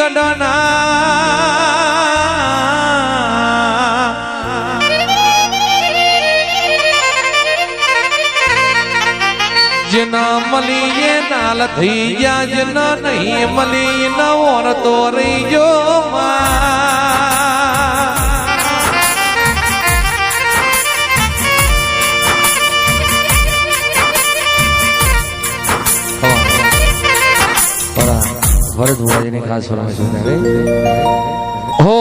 ગડના જેના મલીએ નાલ થઈ ગયા જેના નહીં મલી ન ઓર તો રહી ગયો ભરત ભુવાજીની ખાસ ફરમાઈશ છે હો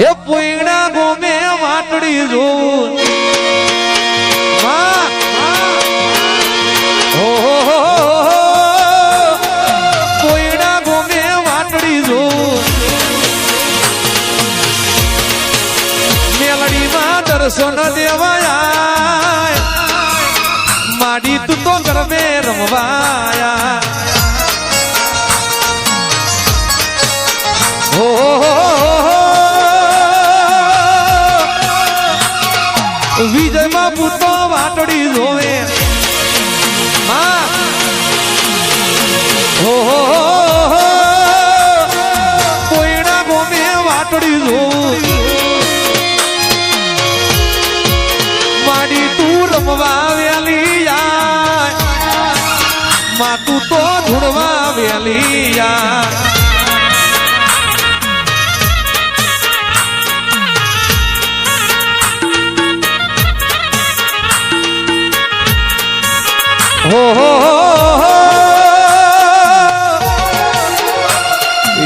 એ પોઈણા ગોમે વાટડી જો પોઈણા ગોમે વાટડી જો મેલડીમાં દર્શન દેવાયા માડી તું તો ગરબે રમવાયા હો વિજય બાપુ તો વાટડી જોવે હો કોઈના ગોમે વાટડી જોવું માડી તું રમવા વેલી માતું તો ધૂળવા વેલિયા હો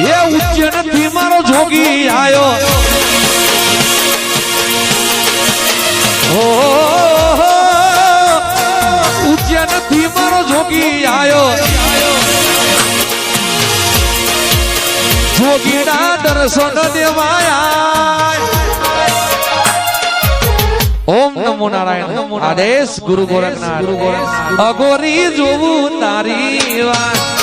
એ ઉચ્ચેન થી મારો જોગી આયો હો ઉચ્ચેન થી મારો જોગી આયો જોગીના દર્શન દેવાયા ઓમ નમો નારાયણ આદેશ ગુરુ ગોરખનાથ અગોરી જોવું તારી વાત